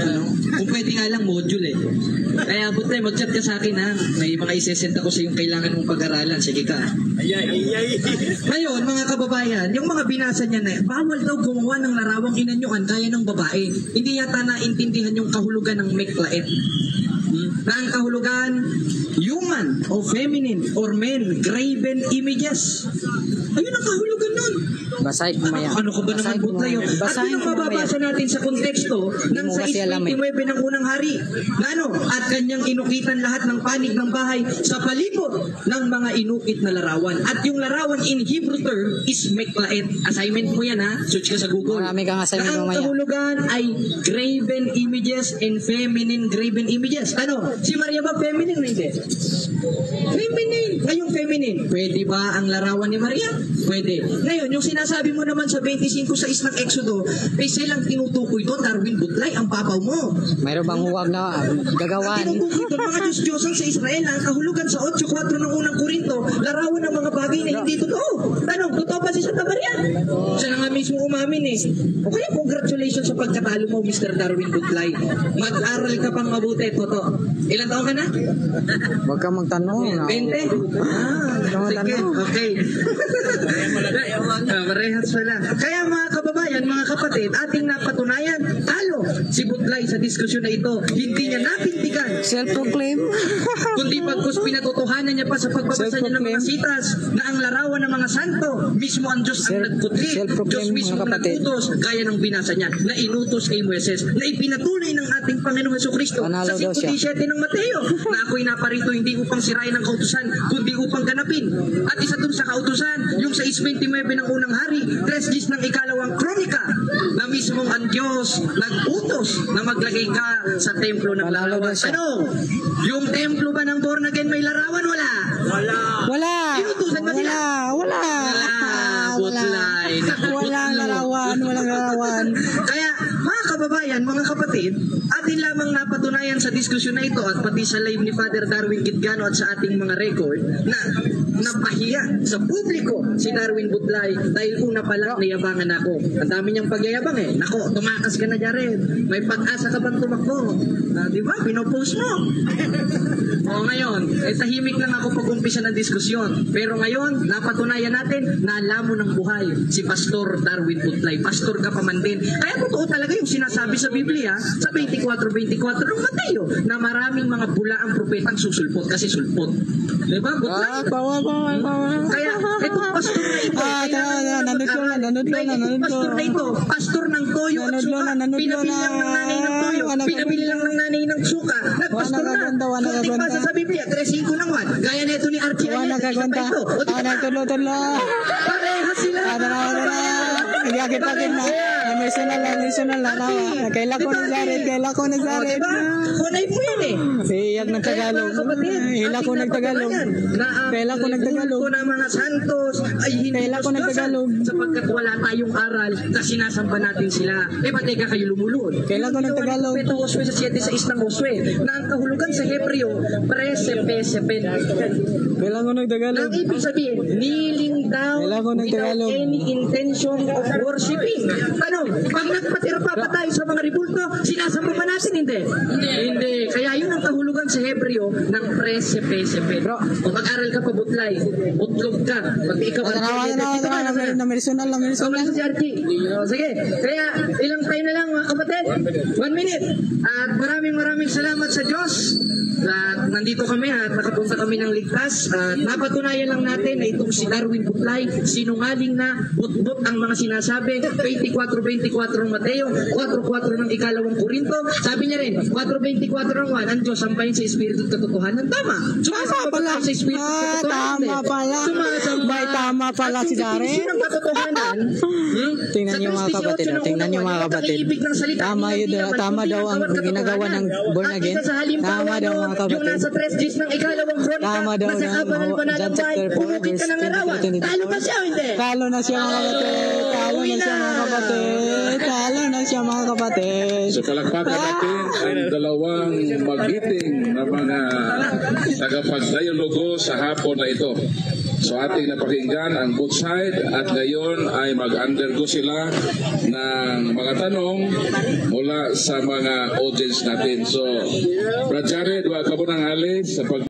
kung pwede nga lang module eh. Kaya Butlay, mag-chat ka sa akin ha. May mga isesend ako sa yung kailangan mong pag-aralan. Sige ka. Ngayon, mga kababayan, yung mga binasa niya na, bawal daw gumawa ng larawang inanyuan kaya ng babae. Hindi yata naintindihan yung kahulugan ng meklait. Na ang kahulugan, human o feminine or men graven images. Ayun ang kahulugan nun. Basahin ko maya. Ano ka ba naman Butlay? At yun ang mababasa natin sa konteksto ng sa 6:29 ng unang hari. Na ano? At kanyang inukitan lahat ng panig ng bahay sa palibot ng mga inukit na larawan. At yung larawan in Hebrew term is meklait. Assignment mo yan ha. Search ka sa Google. Marami kang assignment Na ang mamaya. kahulugan ay graven images and feminine graven images. Ano? Si Maria ba feminine o hindi? Feminine. Ngayong feminine. Pwede ba ang larawan ni Maria? Pwede. Ngayon, yung sinasabi mo naman sa 25:6 ng Exodo, ay silang tinutukoy doon, Darwin Butlay, ang papaw mo. Mayroon bang huwag na gagawan? Tinutukoy doon mga Diyos-Diyosan sa Israel na ang kahulugan sa 8:4 ng unang Korinto, larawan ng mga bagay na hindi totoo. Tanong, totoo ba si Santa Maria? Siya na nga mismo umamin eh. O kaya congratulations sa pagkatalo mo, Mr. Darwin Butlay. Mag-aral ka pang mabuti, totoo. Ilan taon ka na? Huwag kang magtanong. 20? Sige, okay. Parehas pala. Kaya mga kababayan, mga kapatid, ating napatunayan, talo si Butlay sa diskusyon na ito. Hindi niya napintigan. Self-proclaim. Kundi pagkus pinatotohanan niya pa sa pagbabasa niya ng mga sitas na ang larawan ng mga santo, mismo ang Diyos ang nagputli. Diyos mismo ang nagutos, gaya ng binasa niya, na inutos kay Moises, na ipinatunay ng ating Panginoong Hesukristo sa 5:17 ng Mateo, na ako'y naparito hindi upang sirain ang kautusan, kundi upang ganapin. At isa dun sa kautusan, yung sa 6:29 ng unang hari, 3 ng ikalawang kronika, na mismong ang Diyos nag-utos na maglagay ka sa templo ng larawan. Ano? Yung templo ba ng born again may larawan? Wala. Wala. Inutusan ba sila? Wala. Butlay. Walang larawan. Kaya, mga kababayan, mga kapatid, atin lamang napatunayan sa diskusyon na ito at pati sa live ni Father Darwin Gitgano at sa ating mga record na napahiya sa publiko si Darwin Butlay dahil una pa lang nayabangan ako. Ang dami niyang pagyayabang eh. Nako, tumakas ka na Jared. May pag-asa ka bang tumakbo? Di ba? Pinopost mo. O ngayon, tahimik lang ako pag-umpisa ng diskusyon. Pero ngayon, napatunayan natin na alam mo ng buhay si Pastor Darwin Butlay. Pastor ka pa man din. Kaya totoo talaga yung sinasabi sa Biblia sa 24:24 ng Mateo na maraming mga bula ang propetang susulpot kasi sulpot. Diba? Butlay. Kaya itong pastor na ito, pastor na ito, pastor ng toyo at suka, pinabili lang ng nanay ng toyo, pinabili lang ng nanay ng suka, nagpastor na. Kunting basa sa Biblia, 3:5 ng 1. Gaya nito ni Archie Reyes, isa pa ito. O diba? Parehas sila. Kailan ko nagsarit. Kunay mo yan eh. Iyak ng Tagalog. Hila ko nagtagalog. Kailan ko nagtagalog. Ang na mga santos ay hindi Kailan ko nagtagalog. sapagkat wala tayong aral na sinasamba natin sila. Ba't teka kayo lumulod? Kailan ko nagtagalog. Ito Josue sa 7:6 ng Josue na ang kahulugan sa Hebreo presepen. Kailan ko nagtagalog. Ang ibig sabihin, kneeling down Kailan ko without nagtagalog. any intention of worshiping. Ano? Pag nagpatirpa pa tayo sa mga ribulto, sinasamba ba natin? Hindi. Kaya yun ang kahulugan sa Hebreo ng presepen. Kung mag-aral ka pa Butlay, utlog ka. Pag ikaw Namersonan lang. Si Archie. Sige. Kaya ilang tayo na lang mga kapatid. 1 minute. At maraming salamat sa Diyos. At nandito kami at nakapunta kami ng ligtas. At napatunayan lang natin na itong si Darwin Butlay, sinungaling na, butbot ang mga sinasabi. 24:24 ng Mateo, 4:4 ng ikalawang Korinto. Sabi niya rin, 4:24 ng 1, ang Diyos sampayin sa Espiritu at katotohanan. Tama. Sumasamba pala. sa Espiritu at katotohanan. Tama pala. May tama Tama pala si Jared. Tingnan niyo mga kapatid. Tingnan niyo mga kapatid. Tama daw ang ginagawa ng born again. Tama daw mga kapatid. Yung nasa 3 Gs ng ikalawang kronika. Tama daw na John chapter 4 verse 22. Talo ba siya o hindi? Talo na siya mga kapatid. Talo na siya mga kapatid. Talo na siya mga kapatid. So palakpakan natin ang dalawang magiting na mga tagapagdialogo sa hapon na ito. So ating napakinggan ang both side at ngayon ay mag-undergo sila ng mga tanong mula sa mga audience natin. So Brad Jared, wag ka mo nang alis sa pag